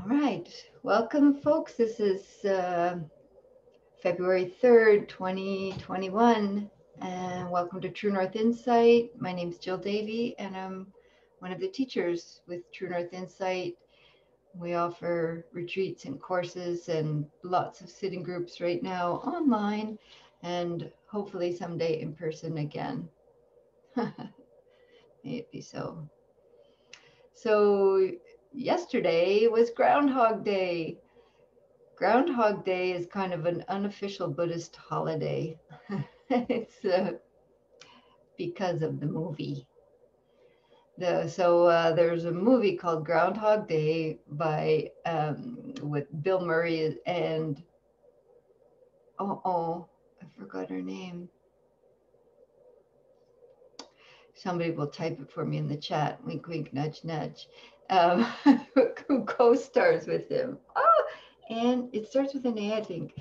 All right, welcome folks. This is February 3rd, 2021, and welcome to True North Insight. My name is Jill Davey, and I'm one of the teachers with True North Insight. We offer retreats and courses and lots of sitting groups right now online, and hopefully someday in person again. May it be so. So, yesterday was Groundhog Day. Groundhog Day is kind of an unofficial Buddhist holiday. It's because of the movie. There's a movie called Groundhog Day by with Bill Murray and I forgot her name. Somebody will type it for me in the chat. Wink, wink, nudge, nudge. Who co-stars with him? Oh, and it starts with an A, I think.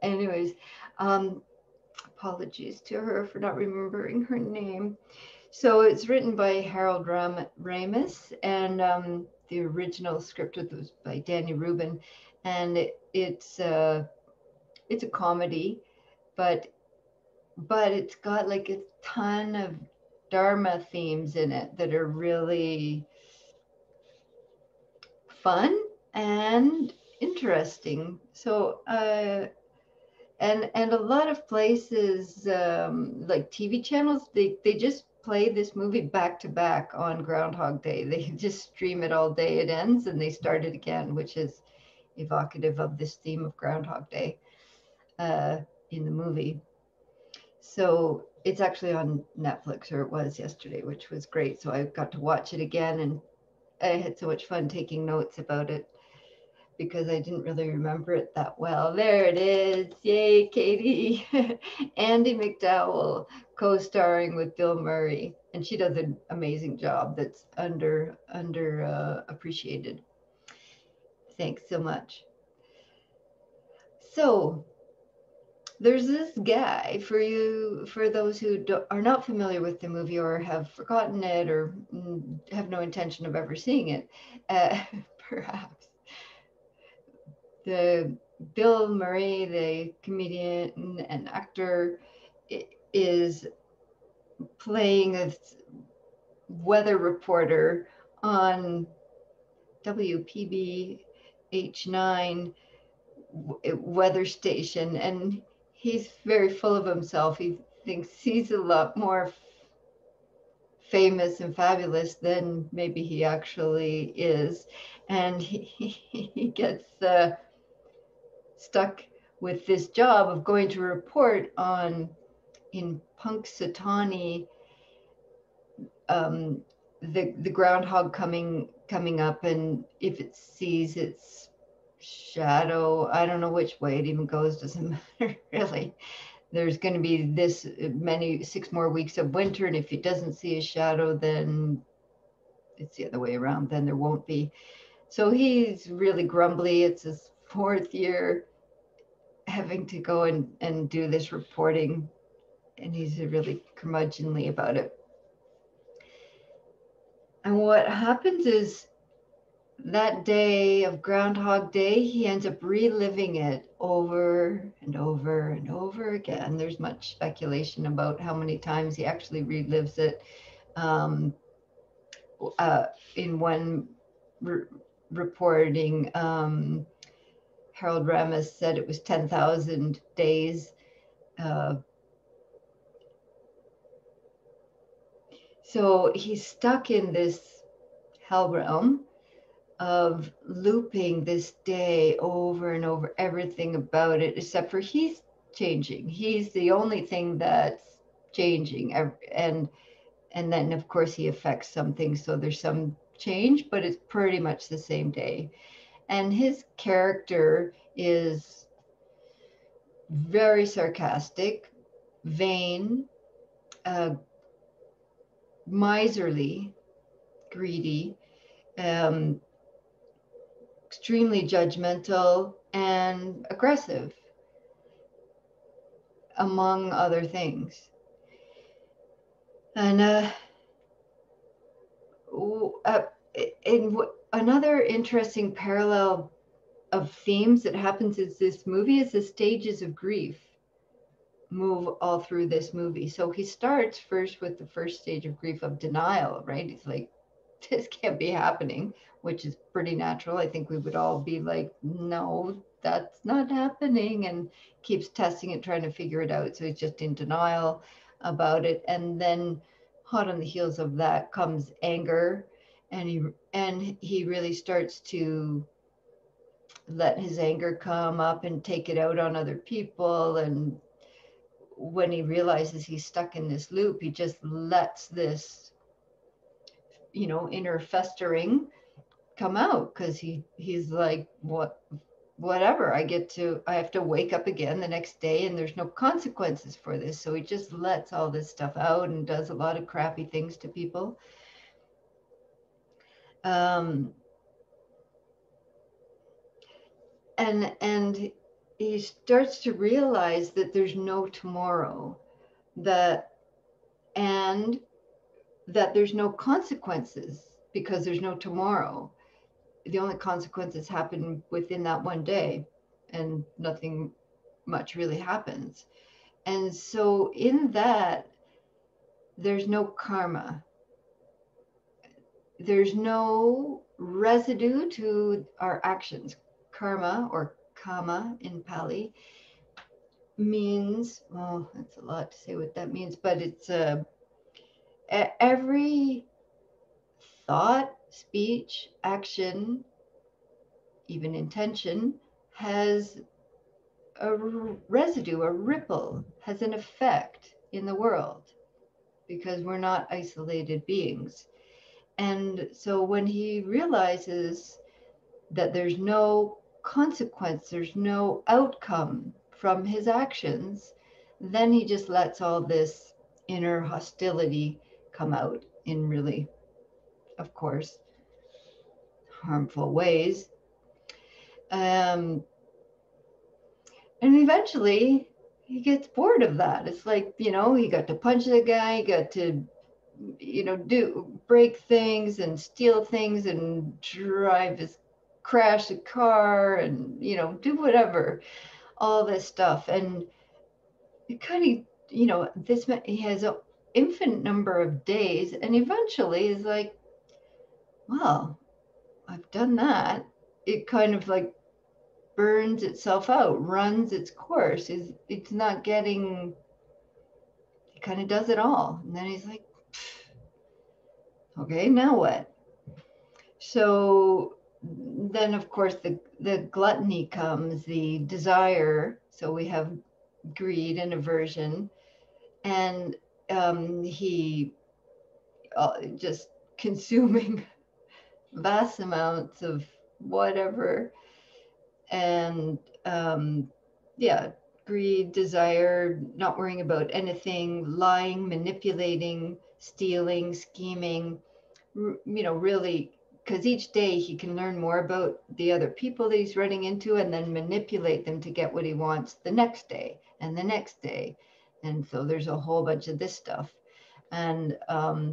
Anyways, apologies to her for not remembering her name. So it's written by Harold Ramis, and the original script was by Danny Rubin, and it's a comedy, but it's got like a ton of Dharma themes in it that are really fun and interesting. So and a lot of places like TV channels, they just play this movie back to back on Groundhog Day. They just stream it all day. It ends and they start it again, which is evocative of this theme of Groundhog Day in the movie. So it's actually on Netflix, or it was yesterday, which was great. So I got to watch it again, and I had so much fun taking notes about it, because I didn't really remember it that well. There it is. Yay, Katie. Andy McDowell co-starring with Bill Murray. And she does an amazing job that's under appreciated. Thanks so much. So there's this guy, for those who are not familiar with the movie or have forgotten it or have no intention of ever seeing it, perhaps. The Bill Murray, the comedian and actor, is playing a weather reporter on WPBH9 weather station, and he's very full of himself. He thinks he's a lot more famous and fabulous than maybe he actually is, and he gets stuck with this job of going to report on in Punxsutawney the groundhog coming up, and if it sees its shadow, I don't know which way it even goes, doesn't matter really. There's going to be this many 6 more weeks of winter, and if it doesn't see a shadow, then it's the other way around, then there won't be. So he's really grumbly. It's his 4th year having to go and do this reporting, and he's really curmudgeonly about it. And what happens is that day of Groundhog Day, he ends up reliving it over and over and over again. There's much speculation about how many times he actually relives it. In one reporting, Harold Ramis said it was 10,000 days. So he's stuck in this hell realm of looping this day over and over, everything about it, except for he's changing. He's the only thing that's changing. And then, of course, he affects something. So there's some change, but it's pretty much the same day. And his character is very sarcastic, vain, miserly, greedy, extremely judgmental, and aggressive, among other things. And another interesting parallel of themes that happens in this movie is the stages of grief move all through this movie. So he starts first with the first stage of grief of denial, right? He's like, this can't be happening, which is pretty natural. I think we would all be like, no, that's not happening, and keeps testing it, trying to figure it out. So he's just in denial about it. And then hot on the heels of that comes anger, and he really starts to let his anger come up and take it out on other people. And when he realizes he's stuck in this loop, he just lets this, inner festering come out, because he's like, whatever, I have to wake up again the next day, and there's no consequences for this. So he just lets all this stuff out and does a lot of crappy things to people. And he starts to realize that there's no tomorrow, and that there's no consequences because there's no tomorrow. The only consequences happen within that one day, and nothing much really happens. And so in that, there's no karma. There's no residue to our actions. Karma, or kama in Pali, means, well, that's a lot to say what that means, but it's every thought, speech, action, even intention, has a residue, a ripple, has an effect in the world, because we're not isolated beings. And so when he realizes that there's no consequence, there's no outcome from his actions, then he just lets all this inner hostility come out in really, of course, harmful ways. And eventually he gets bored of that. It's like, he got to punch the guy, he got to, break things and steal things and crash a car and, do whatever, all this stuff. And it kind of, he has an infinite number of days, and eventually is like, well, I've done that. It kind of like burns itself out, runs its course. It's not getting, it kind of does it all. And then he's like, okay, now what? So then, of course, the gluttony comes, the desire. So we have greed and aversion, and he just consuming vast amounts of whatever. And yeah, greed, desire, not worrying about anything, lying, manipulating, stealing, scheming, really, because each day he can learn more about the other people that he's running into, and then manipulate them to get what he wants the next day and the next day. And so there's a whole bunch of this stuff. And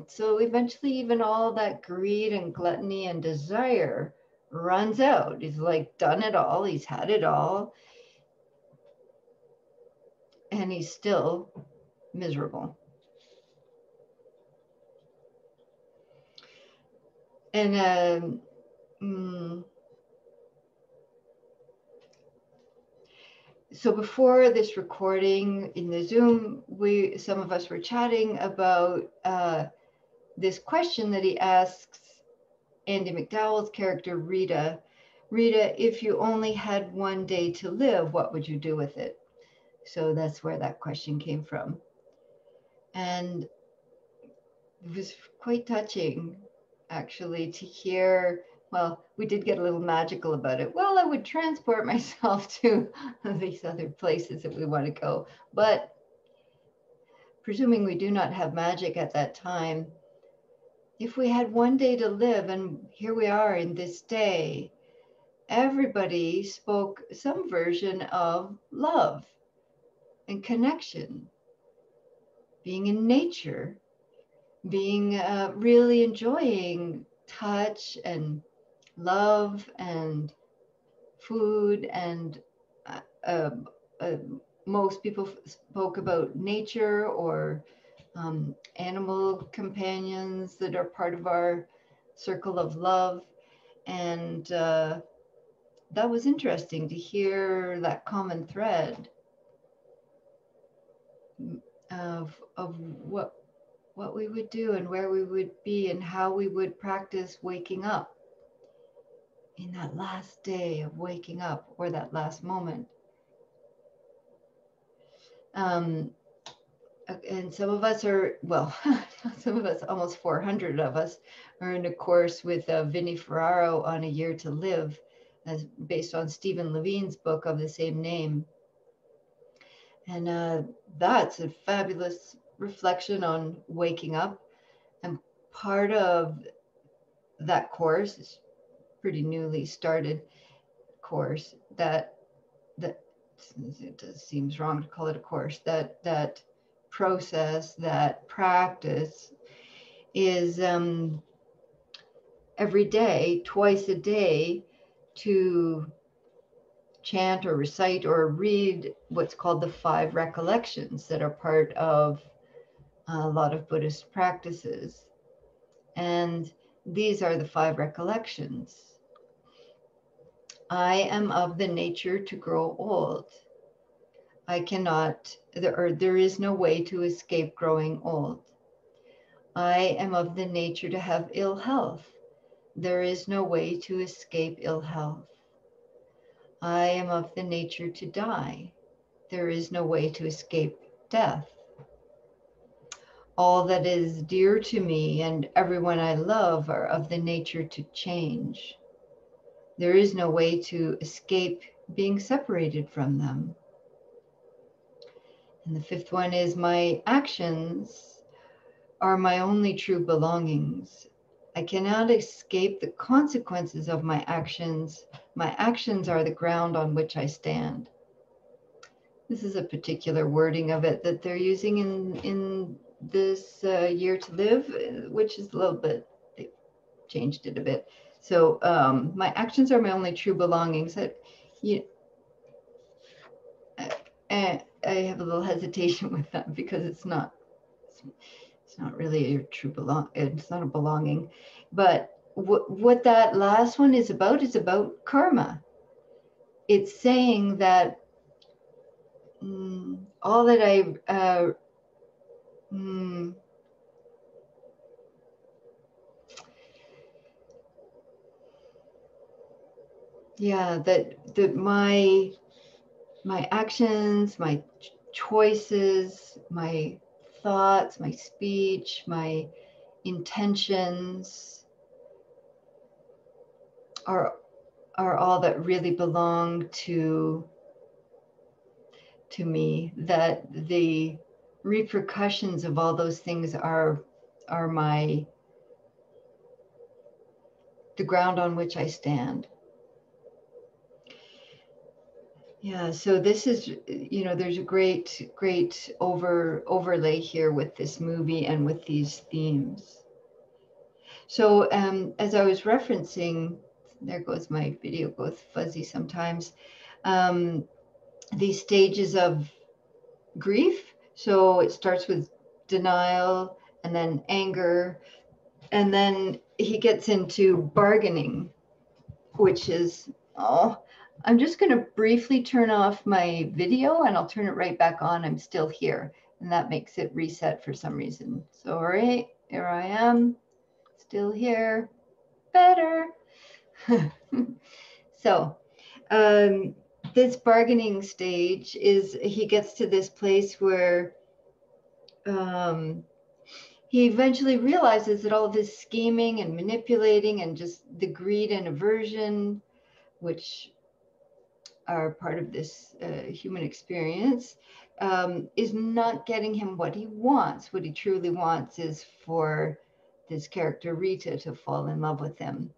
so eventually, even all that greed and gluttony and desire runs out. He's like done it all, he's had it all, and he's still miserable. And so before this recording in the Zoom, some of us were chatting about this question that he asks Andy McDowell's character, Rita. Rita, if you only had one day to live, what would you do with it? So that's where that question came from. And it was quite touching, actually, to hear. Well, we did get a little magical about it. Well, I would transport myself to these other places that we want to go. But presuming we do not have magic at that time, if we had one day to live, and here we are in this day, everybody spoke some version of love and connection, being in nature, being really enjoying touch and love and food, and uh, uh, uh, most people spoke about nature or animal companions that are part of our circle of love. And that was interesting to hear that common thread of what we would do and where we would be and how we would practice waking up in that last day of waking up, or that last moment. Um, and some of us are, well, some of us, almost 400 of us, are in a course with Vinnie Ferraro on A Year to Live, as based on Stephen Levine's book of the same name. And that's a fabulous reflection on waking up. And part of that course is pretty newly started course that it seems wrong to call it a course, that process, that practice is every day, twice a day, to chant or recite or read what's called the 5 recollections that are part of a lot of Buddhist practices. And these are the 5 recollections. I am of the nature to grow old. I cannot, there is no way to escape growing old. I am of the nature to have ill health. There is no way to escape ill health. I am of the nature to die. There is no way to escape death. All that is dear to me and everyone I love are of the nature to change. There is no way to escape being separated from them. And the 5th one is, my actions are my only true belongings. I cannot escape the consequences of my actions. My actions are the ground on which I stand. This is a particular wording of it that they're using in this Year to Live, which is a little bit, they've changed it a bit. So my actions are my only true belongings. I have a little hesitation with that because it's not really your true it's not a belonging. But what that last one is about karma. It's saying that all that that my actions, my choices, my thoughts, my speech, my intentions are all that really belong to me, that the repercussions of all those things are the ground on which I stand. Yeah, so this is, there's a great overlay here with this movie and with these themes. So as I was referencing, there goes my video, goes fuzzy sometimes, these stages of grief. So it starts with denial and then anger, and then he gets into bargaining, which is, I'm just going to briefly turn off my video and I'll turn it right back on. I'm still here, and that makes it reset for some reason. So, all right, here I am, still here, better. So, this bargaining stage is, he gets to this place where he eventually realizes that all of his scheming and manipulating and just the greed and aversion, which are part of this human experience, is not getting him what he wants. What he truly wants is for this character Rita to fall in love with him.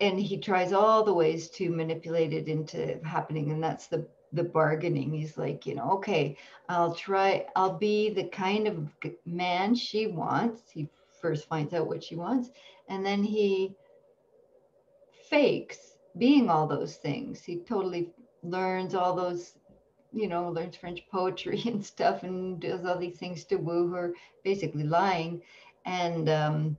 And he tries all the ways to manipulate it into happening. And that's the bargaining. He's like, okay, I'll be the kind of man she wants. He first finds out what she wants, and then he fakes being all those things. He totally learns all those, learns French poetry and stuff, and does all these things to woo her, basically lying, and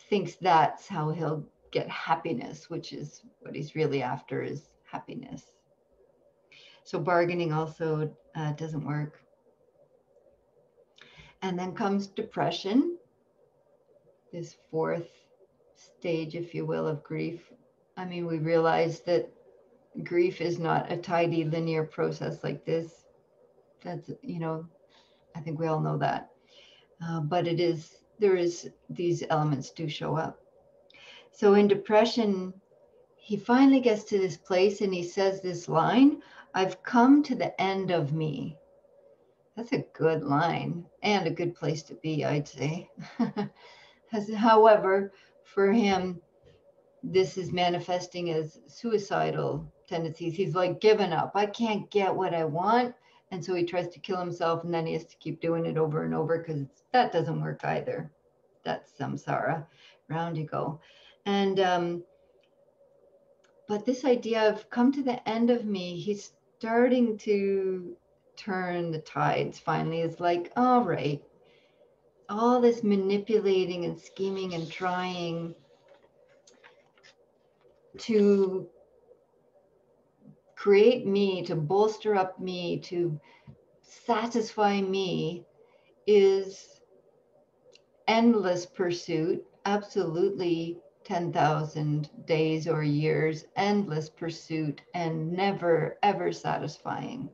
thinks that's how he'll get happiness, which is what he's really after, is happiness. So bargaining also doesn't work. And then comes depression, this fourth stage, if you will, of grief. I mean, we realize that grief is not a tidy linear process like this. That's, I think we all know that. But these elements do show up. So in depression, he finally gets to this place and he says this line, "I've come to the end of me." That's a good line and a good place to be, I'd say. However, for him, this is manifesting as suicidal tendencies. He's like given up. I can't get what I want. And so he tries to kill himself, and then he has to keep doing it over and over because that doesn't work either. That's samsara. Round you go. And but this idea of come to the end of me, he's starting to turn the tides finally. It's like, all right, all this manipulating and scheming and trying to create me, to bolster up me, to satisfy me is endless pursuit, absolutely 10,000 days or years, endless pursuit, and never, ever satisfying.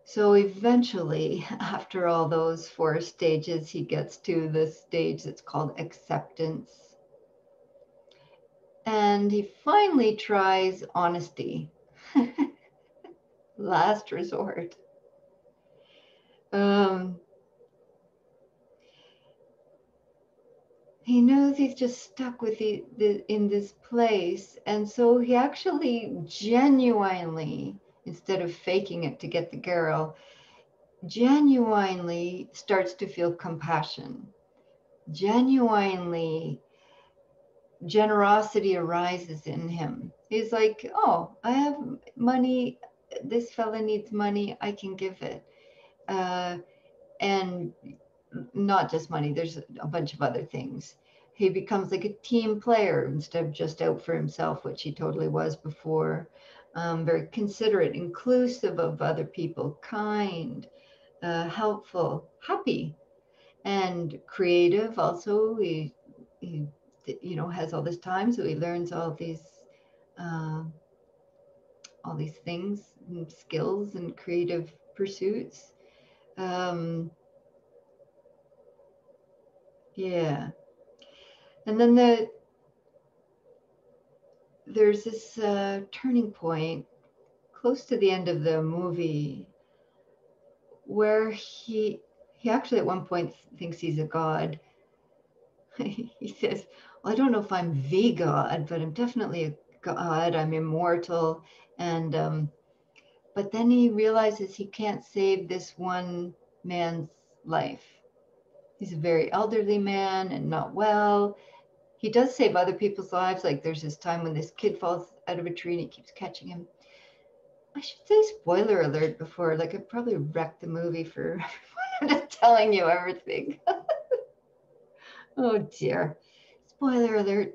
So eventually, after all those 4 stages, he gets to the stage that's called acceptance. And he finally tries honesty. Last resort. He knows he's just stuck with in this place. And so he actually genuinely, instead of faking it to get the girl, genuinely starts to feel compassion. Genuinely, generosity arises in him. He's like, oh, I have money. This fella needs money. I can give it. And not just money, there's a bunch of other things. He becomes like a team player instead of just out for himself, which he totally was before. Very considerate, inclusive of other people, kind, helpful, happy, and creative. Also, he has all this time, so he learns all these things and skills and creative pursuits. Yeah. And then there's this turning point close to the end of the movie where he actually at one point thinks he's a god. He says, well, I don't know if I'm the god, but I'm definitely a god. I'm immortal. And but then he realizes he can't save this one man's life. He's a very elderly man and not well. He does save other people's lives. Like there's this time when this kid falls out of a tree and he keeps catching him. I should say spoiler alert before, like I probably wrecked the movie for everyone. I'm just telling you everything. Oh dear. Spoiler alert.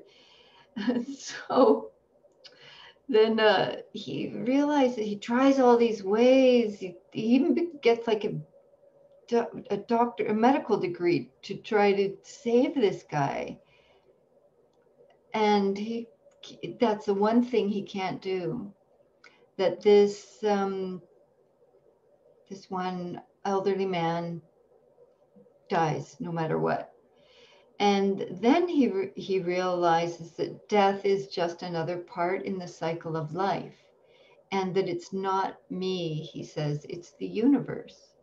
So then he realizes he tries all these ways. He even gets like a medical degree to try to save this guy. And that's the one thing he can't do. That this one elderly man dies no matter what. And then he realizes that death is just another part in the cycle of life, and that it's not me, he says, it's the universe.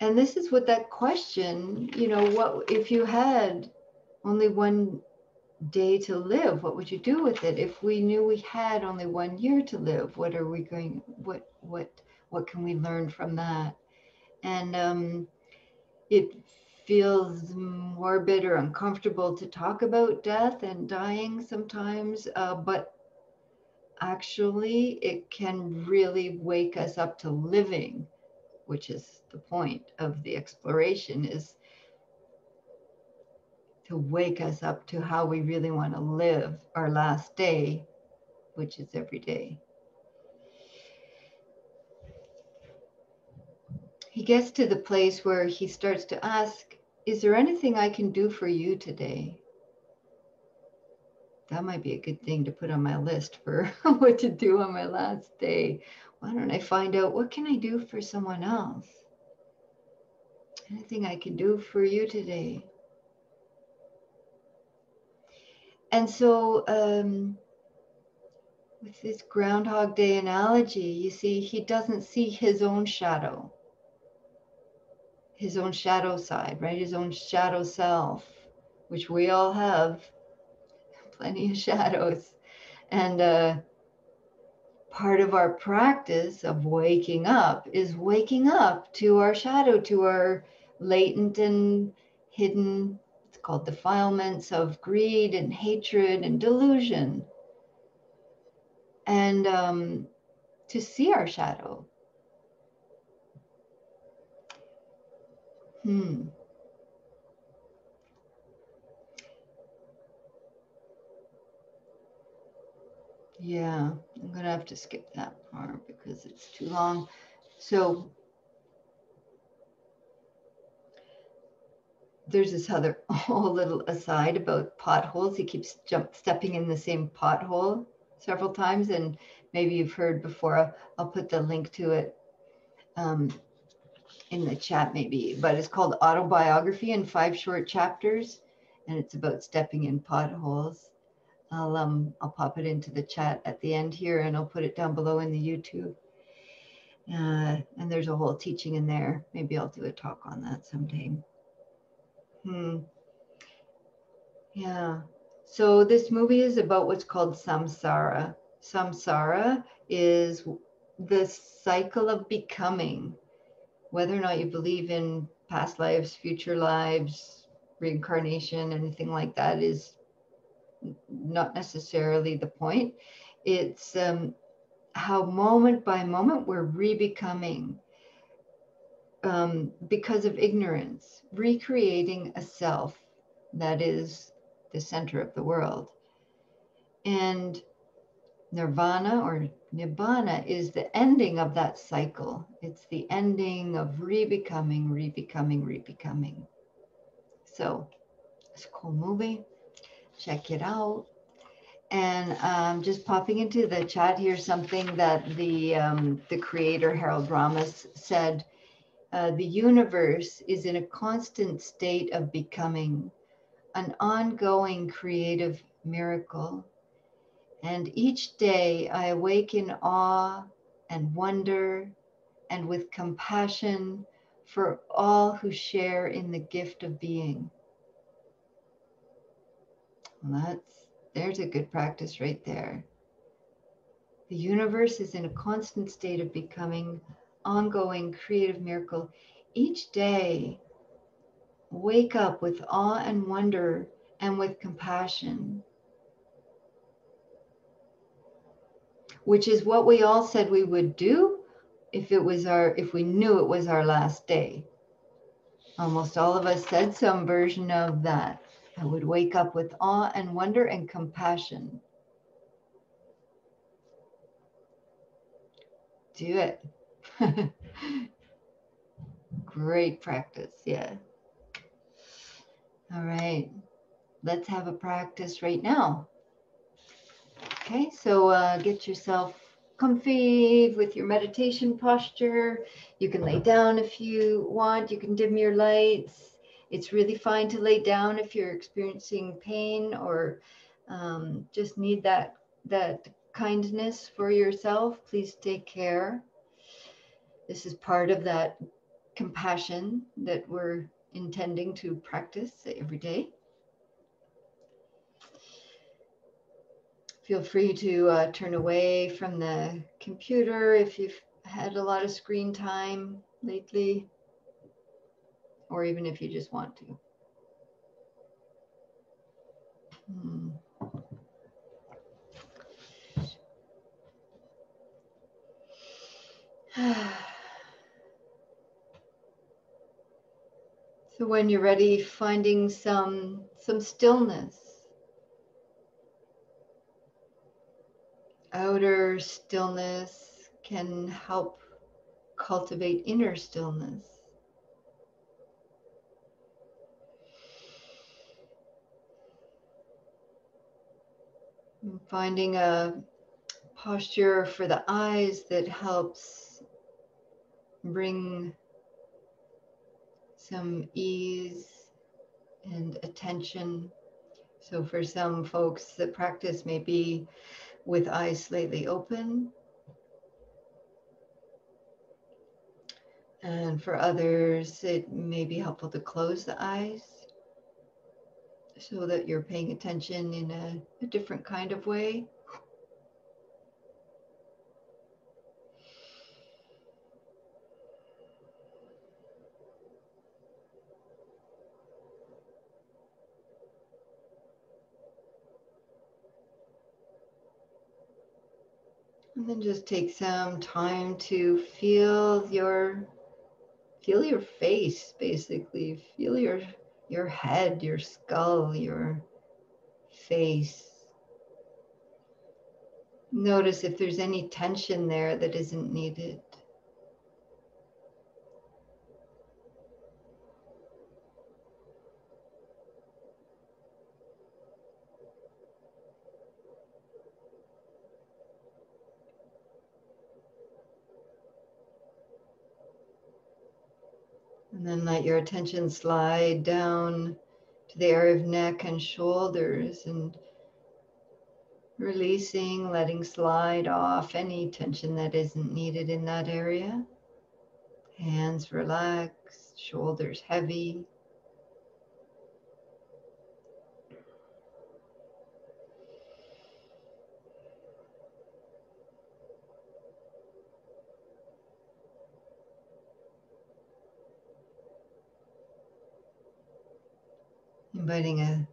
And this is what that question, what if you had only one day to live, what would you do with it? If we knew we had only 1 year to live, what are we going, what can we learn from that? And it feels morbid or uncomfortable to talk about death and dying sometimes, but actually it can really wake us up to living, which is the point of the exploration, is to wake us up to how we really want to live our last day, which is every day. He gets to the place where he starts to ask, is there anything I can do for you today? That might be a good thing to put on my list for what to do on my last day. Why don't I find out, what can I do for someone else? Anything I can do for you today? And so with this Groundhog Day analogy, you see, he doesn't see his own shadow side, right? His own shadow self, which we all have plenty of shadows. And part of our practice of waking up is waking up to our shadow, to our latent and hidden, it's called defilements of greed and hatred and delusion. And to see our shadow. Yeah, I'm gonna have to skip that part because it's too long. So there's this other whole little aside about potholes. He keeps stepping in the same pothole several times, and maybe you've heard before. I'll put the link to it in the chat maybe, but it's called Autobiography in 5 Short Chapters, and it's about stepping in potholes. I'll pop it into the chat at the end here, and I'll put it down below in the YouTube. And there's a whole teaching in there. Maybe I'll do a talk on that someday. Yeah. So this movie is about what's called samsara. Samsara is the cycle of becoming. Whether or not you believe in past lives, future lives, reincarnation, anything like that is not necessarily the point. It's how moment by moment we're re-becoming because of ignorance, recreating a self that is the center of the world. And nirvana or nibbana is the ending of that cycle. It's the ending of re-becoming, re-becoming, re-becoming. So it's a cool movie. Check it out. And just popping into the chat here, something that the creator, Harold Ramis, said, the universe is in a constant state of becoming, an ongoing creative miracle. And each day I awake in awe and wonder and with compassion for all who share in the gift of being. Well, there's a good practice right there. The universe is in a constant state of becoming, ongoing creative miracle. Each day, wake up with awe and wonder and with compassion, which is what we all said we would do if we knew it was our last day. Almost all of us said some version of that. I would wake up with awe and wonder and compassion. Do it. Great practice, yeah. All right, let's have a practice right now. Okay, so get yourself comfy with your meditation posture. You can lay down if you want. You can dim your lights. It's really fine to lay down if you're experiencing pain or just need that kindness for yourself. Please take care. This is part of that compassion that we're intending to practice every day. Feel free to turn away from the computer if you've had a lot of screen time lately, or even if you just want to. So when you're ready, finding some stillness, outer stillness can help cultivate inner stillness. And finding a posture for the eyes that helps bring some ease and attention. So for some folks, the practice may be with eyes slightly open. And for others, it may be helpful to close the eyes so that you're paying attention in a different kind of way. And then just take some time to feel your face, basically. Feel your head, your skull, your face. Notice if there's any tension there that isn't needed. And then let your attention slide down to the area of neck and shoulders, and releasing, letting slide off any tension that isn't needed in that area. Hands relaxed, shoulders heavy. Inviting a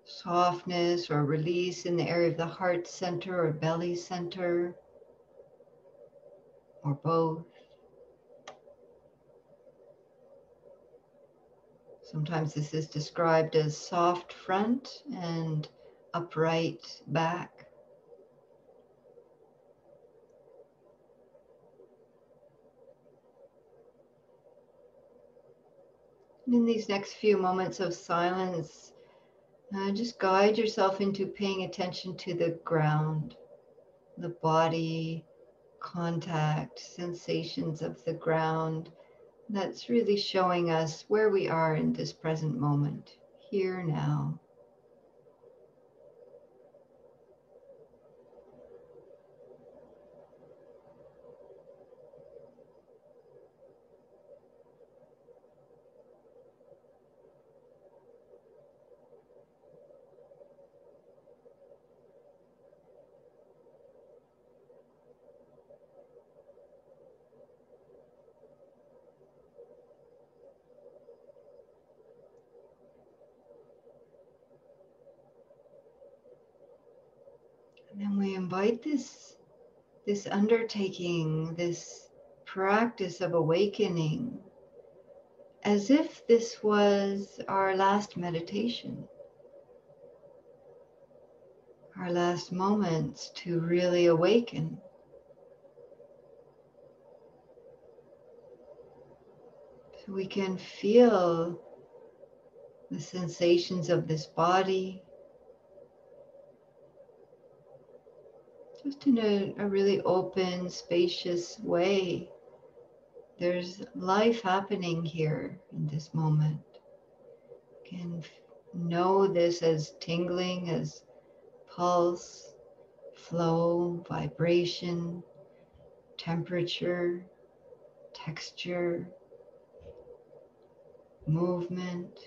softness or release in the area of the heart center or belly center, or both. Sometimes this is described as soft front and upright back. And in these next few moments of silence, just guide yourself into paying attention to the ground, the body, contact, sensations of the ground. That's really showing us where we are in this present moment, here now. And then we invite this undertaking, this practice of awakening, as if this was our last meditation, our last moments to really awaken. So we can feel the sensations of this body, just in a really open, spacious way. There's life happening here in this moment. You can know this as tingling, as pulse, flow, vibration, temperature, texture, movement.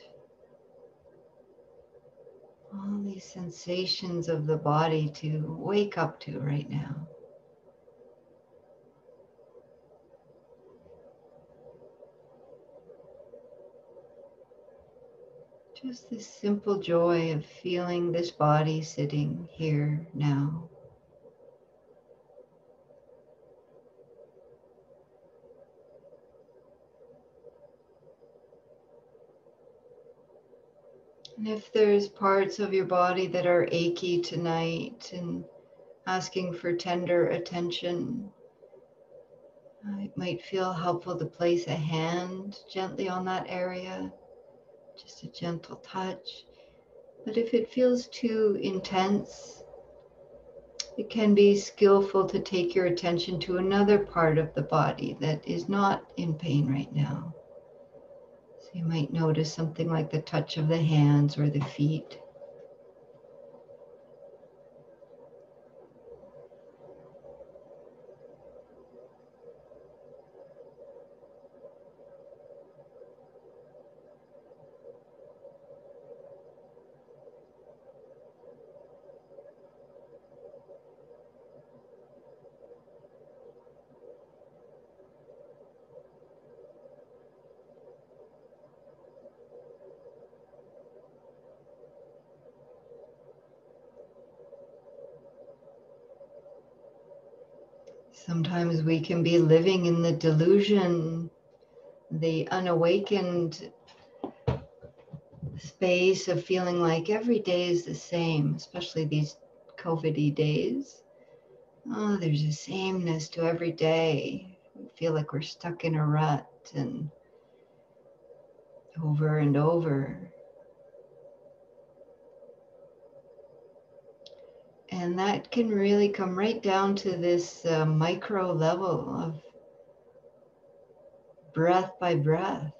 All these sensations of the body to wake up to right now. Just this simple joy of feeling this body sitting here now. And if there's parts of your body that are achy tonight and asking for tender attention, it might feel helpful to place a hand gently on that area, just a gentle touch. But if it feels too intense, it can be skillful to take your attention to another part of the body that is not in pain right now. So you might notice something like the touch of the hands or the feet. Sometimes we can be living in the delusion, the unawakened space of feeling like every day is the same, especially these COVID-y days. Oh, there's a sameness to every day. We feel like we're stuck in a rut and over. And that can really come right down to this micro level of breath by breath.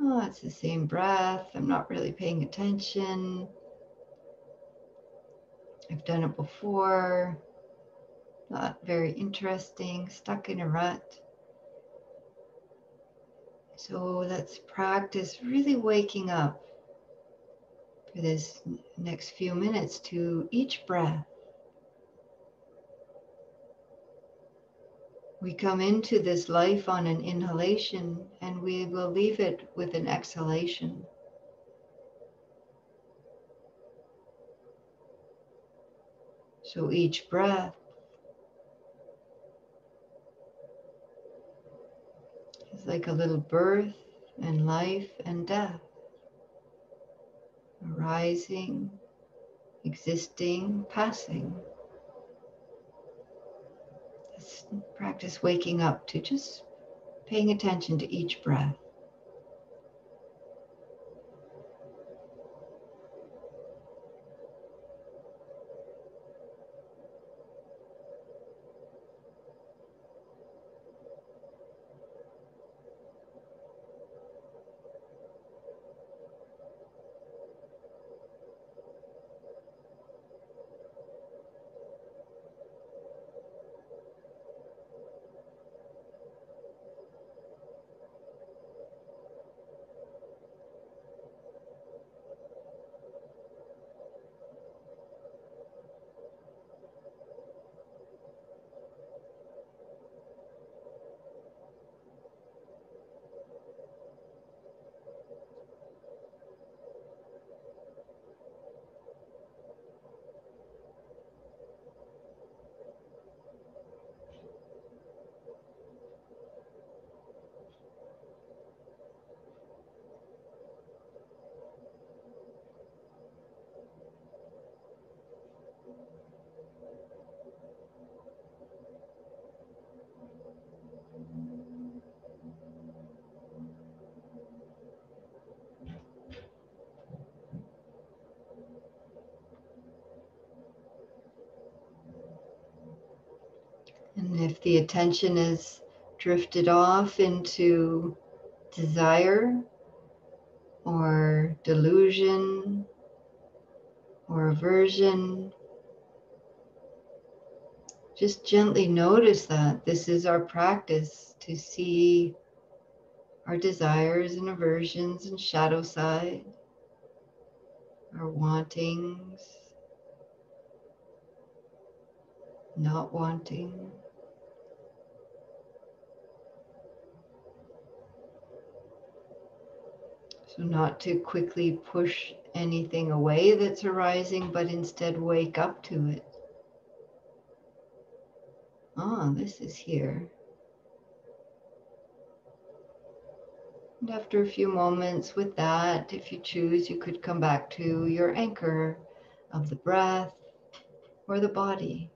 Oh, it's the same breath. I'm not really paying attention. I've done it before. Not very interesting. Stuck in a rut. So let's practice really waking up for this next few minutes to each breath. We come into this life on an inhalation and we will leave it with an exhalation. So each breath is like a little birth and life and death, arising, existing, passing. Let's practice waking up to just paying attention to each breath. And if the attention is drifted off into desire or delusion or aversion, just gently notice that this is our practice to see our desires and aversions and shadow side, our wantings, not wanting. So not to quickly push anything away that's arising, but instead wake up to it. Ah, this is here. And after a few moments with that, if you choose, you could come back to your anchor of the breath or the body.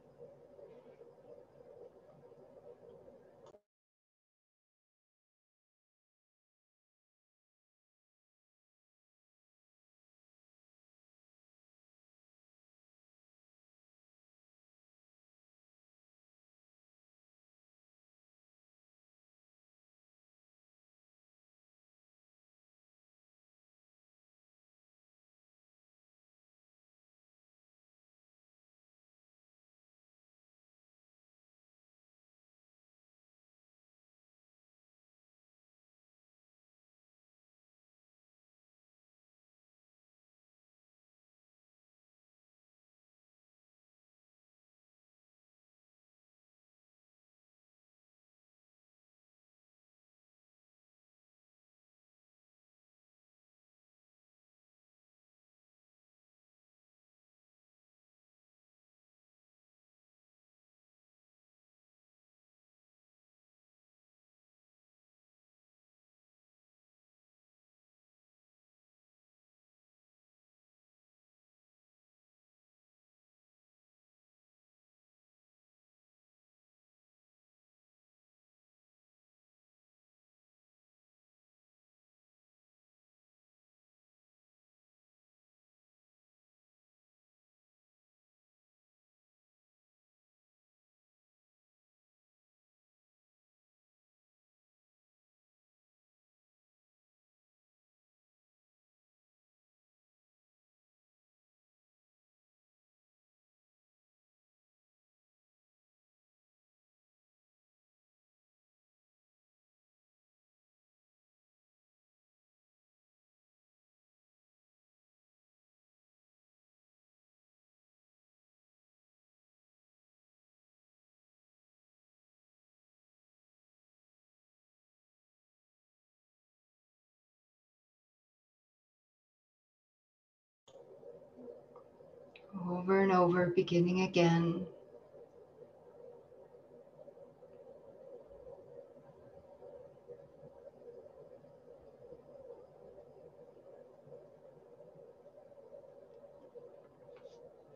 Over and over, beginning again.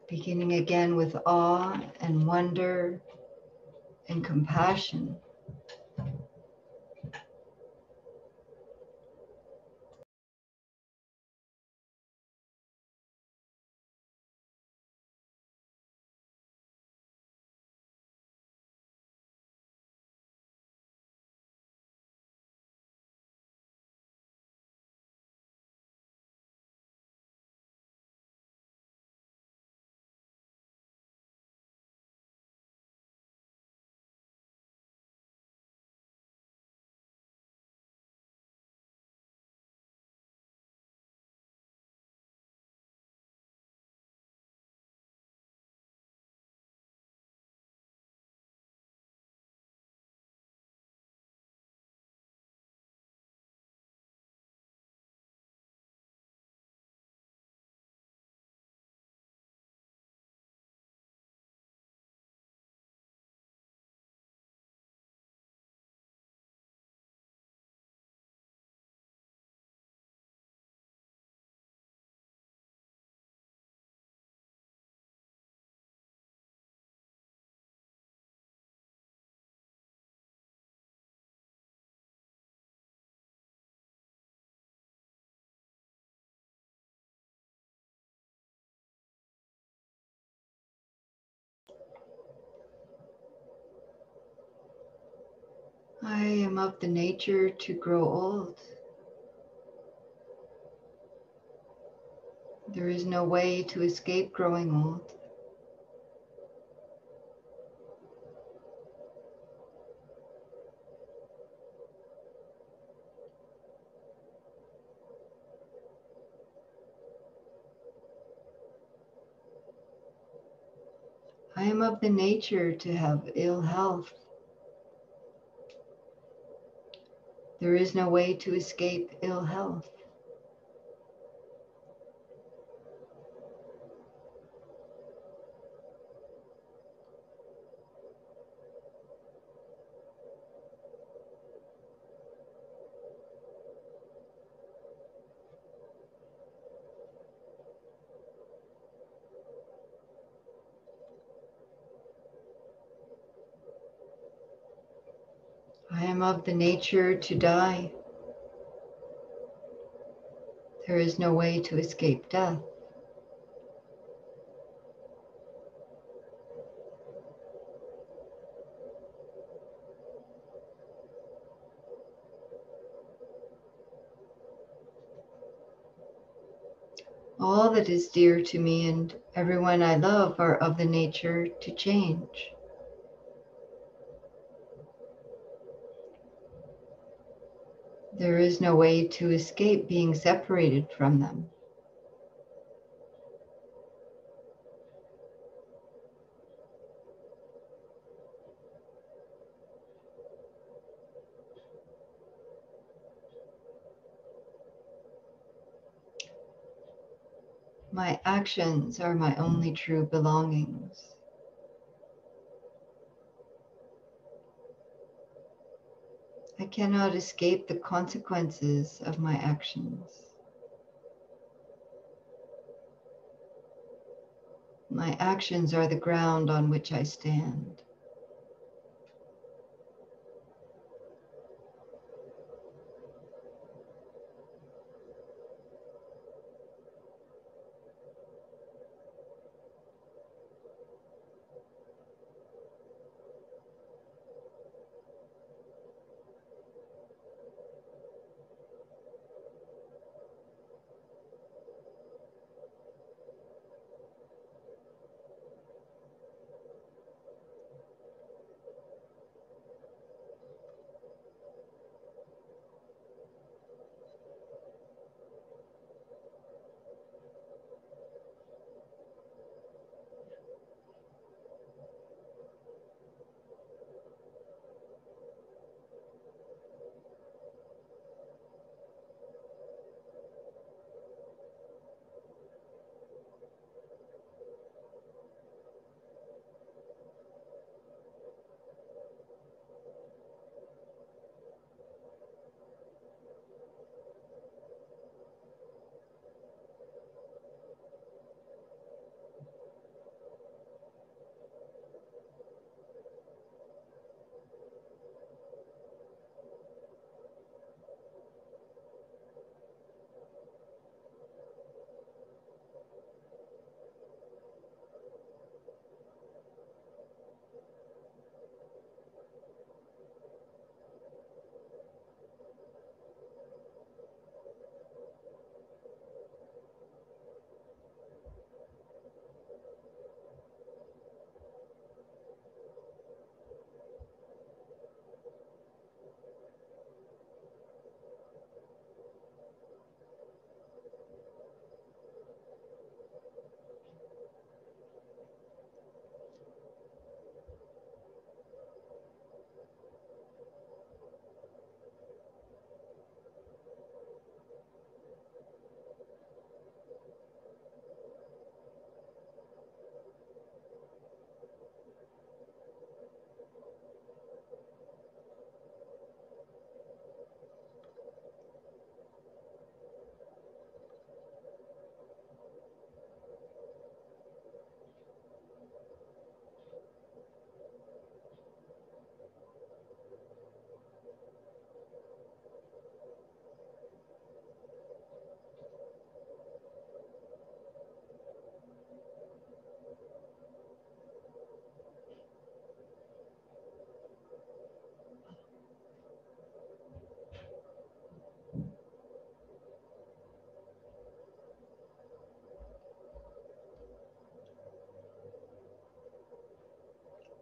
Beginning again with awe and wonder and compassion. I am of the nature to grow old. There is no way to escape growing old. I am of the nature to have ill health. There is no way to escape ill health. I am of the nature to die. There is no way to escape death. All that is dear to me and everyone I love are of the nature to change. There is no way to escape being separated from them. My actions are my only true belongings. I cannot escape the consequences of my actions. My actions are the ground on which I stand.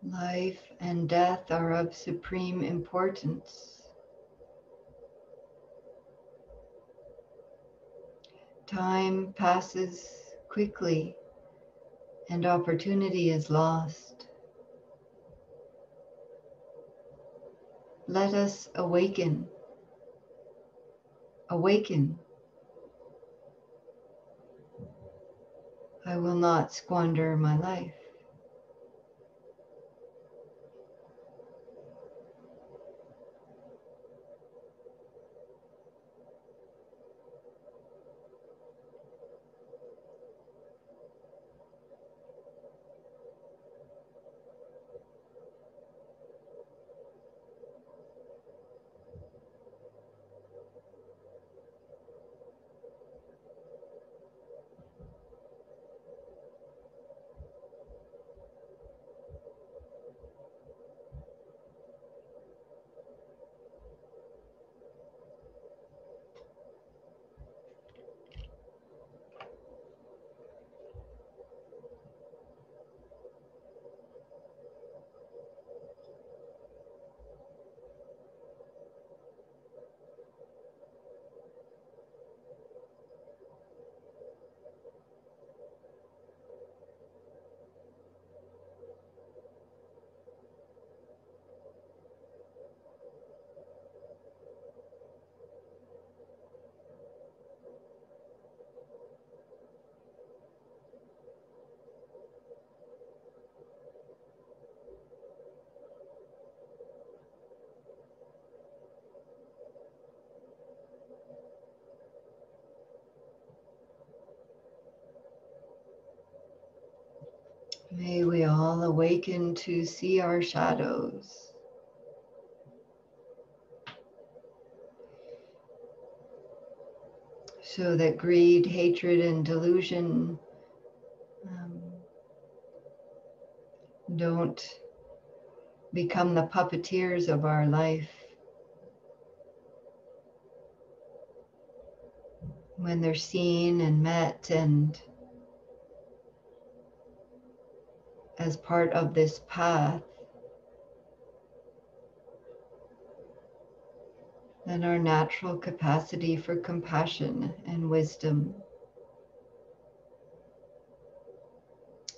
Life and death are of supreme importance. Time passes quickly and opportunity is lost. Let us awaken. Awaken. I will not squander my life. May we all awaken to see our shadows, so that greed, hatred, and delusion don't become the puppeteers of our life. When they're seen and met and as part of this path, then our natural capacity for compassion and wisdom,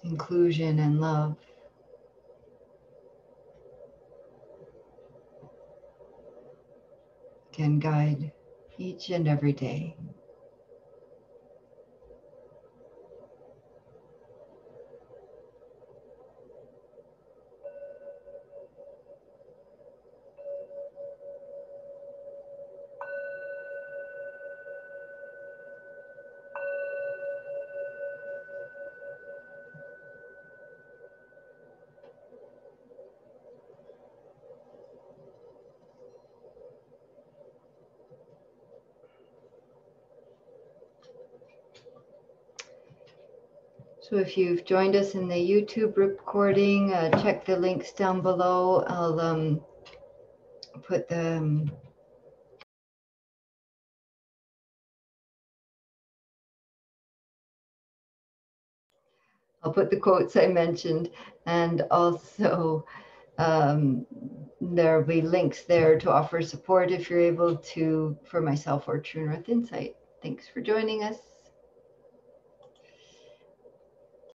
inclusion and love can guide each and every day. So if you've joined us in the YouTube recording, check the links down below. I'll put the quotes I mentioned, and also there'll be links there to offer support if you're able to, for myself or True North Insight. Thanks for joining us.